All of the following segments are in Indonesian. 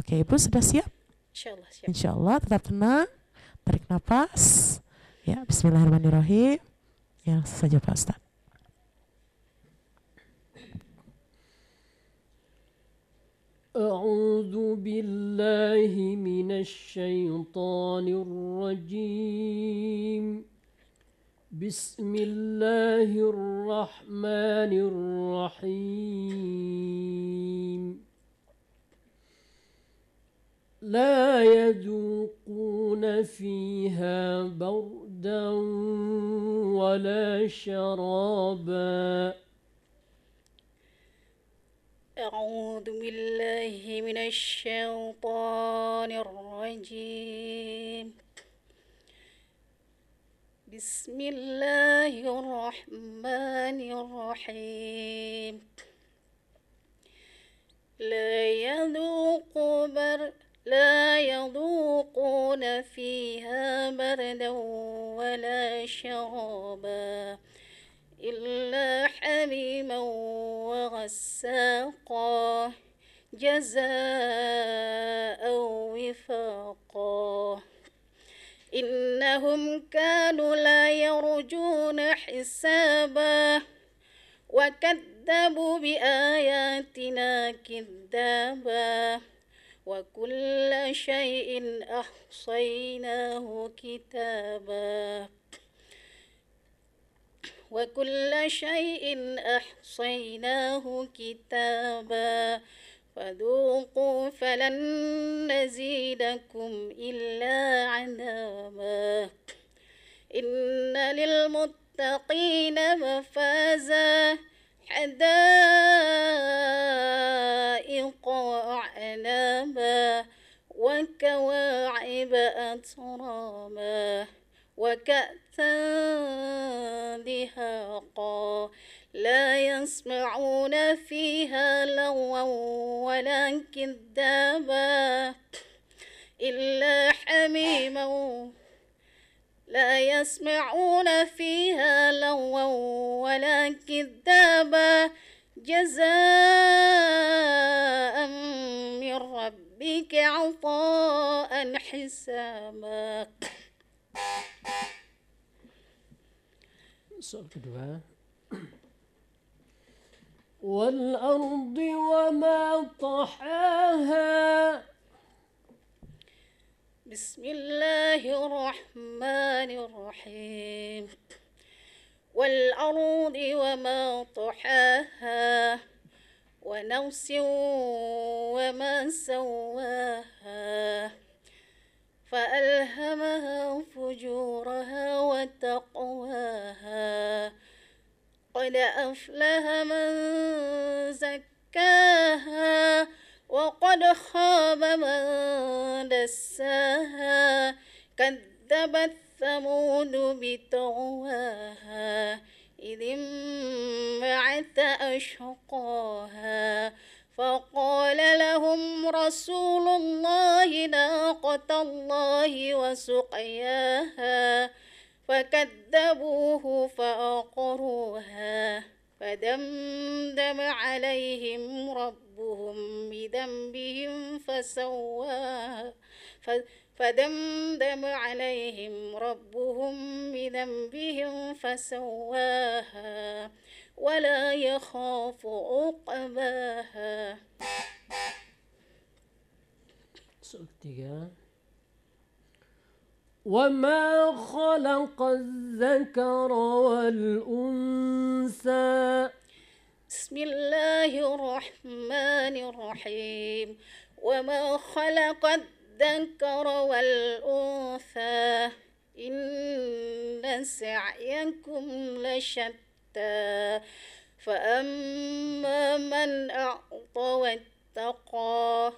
Oke, Ibu sudah siap? Insyaallah siap. Insyaallah, tetap tenang, tarik nafas. Ya, bismillahirrahmanirrahim. Ya, langsung saja Pak Ustadz. أعوذ بالله من الشيطان الرجيم بسم الله الرحمن الرحيم لا يذوقون فيها بردا ولا شرابا أعوذ بالله من الشيطان الرجيم بسم الله الرحمن الرحيم لا يذوقون فيها بردا ولا شرابا إلا حميما وغساقا جزاء وفاقا إنهم كانوا لا يرجون حسابا وكذبوا بآياتنا كذابا وكل شيء أحصيناه كتابا فذوقوا فلن نزيدكم إلا عذابا إن للمتقين مفازا حدائق وأعنابا وكواعب أتراما وكأسا دهاقا لا يسمعون فيها لغوا ولا كذابا إلا حميما لا يسمعون فيها لغوا ولا كذابا جزاء من ربك عطاء حسابا. Soal kedua. والأرض وما طحاها بسم الله الرحمن الرحيم والأرض وما طحاها ونفس وما سواها فألهمها فجورها وتقواها قد أفلح من زكاها وقد خاب من دساها كذبت ثمود بطغواها إذ انبعث أشقاها فقال لهم رسول الله ناقة الله وسقياها فكذبوه فعقروها فدمدم عليهم ربهم بذنبهم فسواها ولا يخاف عقباها. Soal ketiga. وما خلق الذكر والأنثى بسم الله الرحمن الرحيم وما خلق الذكر والأنثى إن سعيكم لشتى فأما من أعطى واتقى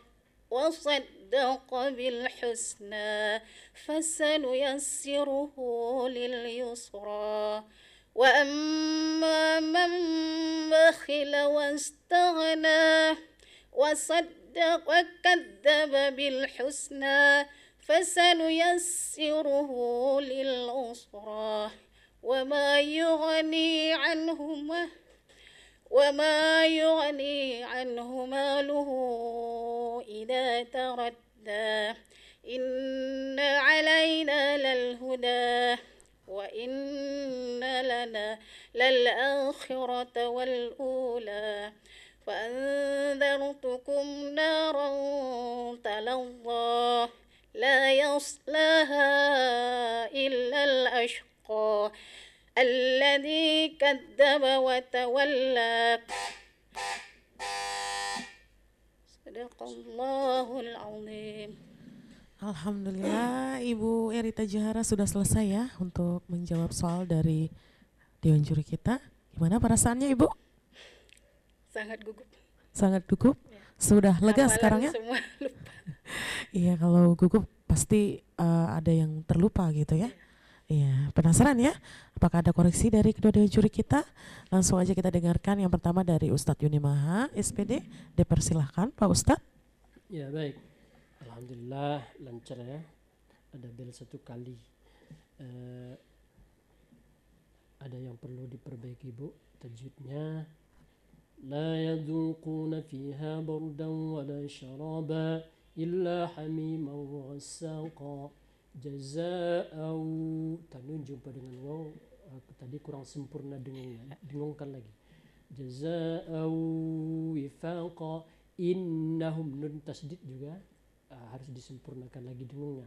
وصدق بالحسنى فسنيسره لليسرى وأما من بخل واستغنى وصدق وكذب بالحسنى فسنيسره للعسرى وما وما يغني عنه ماله إذا تردى إن علينا للهدى وإن لنا للآخرة والأولى فأنذرتكم نارا تلظى لا يصلاها إلا الأشقى الذي كذب وتولى صدق الله العظيم. Alhamdulillah Ibu Erita Johara sudah selesai ya untuk menjawab soal dari Dewan Juri kita. Gimana perasaannya Ibu? Sangat gugup. Sangat gugup? Ya. Sudah lega Hafalan sekarang ya? semua lupa. Iya, kalau gugup pasti ada yang terlupa gitu ya. Iya, penasaran ya? Apakah ada koreksi dari kedua Dewan Juri kita? Langsung aja kita dengarkan yang pertama dari Ustadz Yunimaha, SPD. Dipersilahkan Pak Ustadz. Ya baik, alhamdulillah lancar ya. Ada bel 1 kali. Ada yang perlu diperbaiki Bu, tajwidnya. La yadhuquna fiha bardan wala syaraba illa hamiman wa ghassaqa jazaa'u. Tanun jumpa dengan waw, tadi kurang sempurna dengannya, dengungkan lagi. Jazaa'u wifaqa. Innahum, nun tasdid juga harus disempurnakan lagi dengungnya.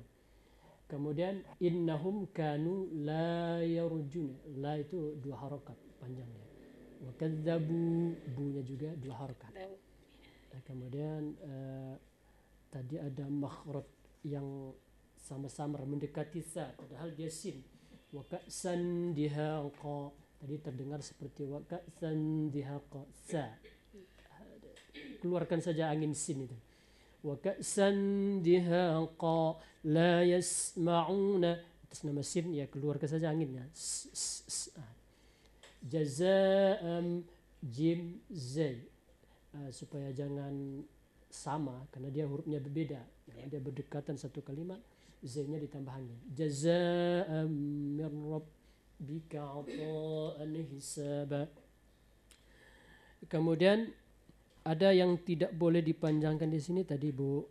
Kemudian innahum kanu la yarjuna, la itu 2 harokat panjangnya. Wa kadzabu, bunya juga 2 harokat. Kemudian tadi ada makhraj yang sama-sama mendekati sa padahal dia sin. Wa ka'san dihaqa, tadi terdengar seperti wa ka'san dihaqa sa. Keluarkan saja angin sin itu. Wa ka'san dihaqa la yasma'una, atas nama sin ya keluarkan saja anginnya. Jazaa'am jim zai, supaya jangan sama karena dia hurufnya berbeda. Jangan dia berdekatan satu kalimat, zainya ditambah angin. Jazaa'am min rabbika 'ata'an hisaba. Kemudian ada yang tidak boleh dipanjangkan di sini tadi Bu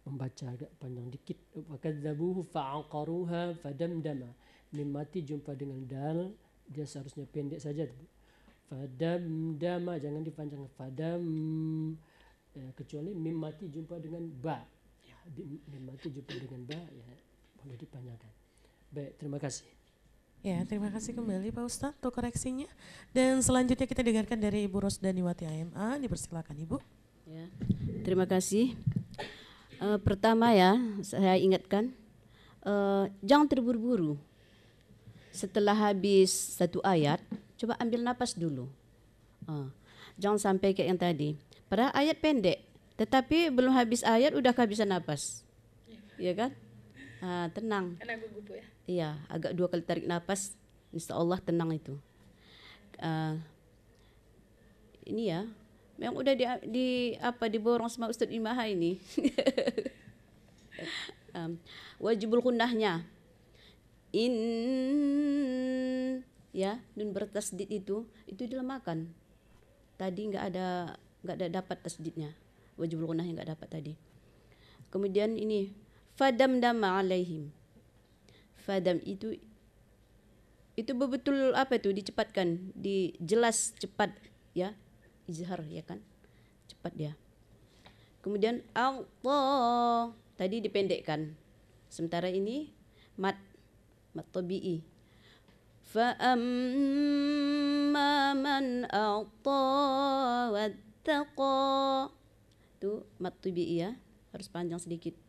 membaca agak panjang dikit. Fakadzabuhu fa'aqaruha fadamdama. Mim mati jumpa dengan dal, dia seharusnya pendek saja Bu. Fadamdama, jangan dipanjangkan. Kecuali mim mati jumpa dengan ba. Ya, mim mati jumpa dengan ba ya boleh dipanjangkan. Baik, terima kasih. Ya, terima kasih kembali Pak Ustadz untuk koreksinya. Dan selanjutnya kita dengarkan dari Ibu Rosdaniwati AMA. Dipersilakan Ibu. Ya, terima kasih. Pertama ya, saya ingatkan, jangan terburu-buru. Setelah habis 1 ayat, coba ambil napas dulu. Jangan sampai kayak yang tadi. Padahal ayat pendek, tetapi belum habis ayat udah kehabisan napas. Iya kan? Tenang. Karena gugup ya. Iya, agak 2 kali tarik napas, insya Allah tenang itu. Ini ya, memang udah diborong sama Ustadz Imaha ini. Wajibul gunnahnya, ya, nun bertasdid itu dilemakan. Tadi nggak ada dapat tasdidnya, wajibul gunnahnya nggak dapat tadi. Kemudian ini fadamdama alaihim. Fadam itu betul dicepatkan, jelas cepat ya, izhar ya kan, cepat dia. Kemudian Allah tadi dipendekkan, sementara ini mat tabi'i. Fa amma man a'ta wattaqa, itu mat tabi'i ya, harus panjang sedikit.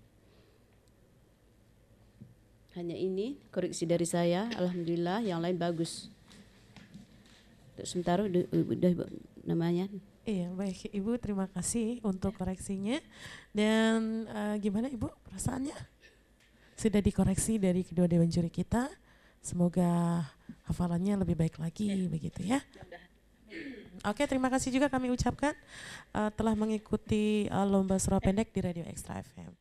Hanya ini koreksi dari saya, alhamdulillah, yang lain bagus. Untuk sementara udah namanya. Iya, baik Ibu, terima kasih untuk koreksinya. Dan gimana Ibu perasaannya? Sudah dikoreksi dari kedua Dewan Juri kita. Semoga hafalannya lebih baik lagi begitu ya. Oke, terima kasih juga kami ucapkan telah mengikuti lomba surah pendek di Radio Extra FM.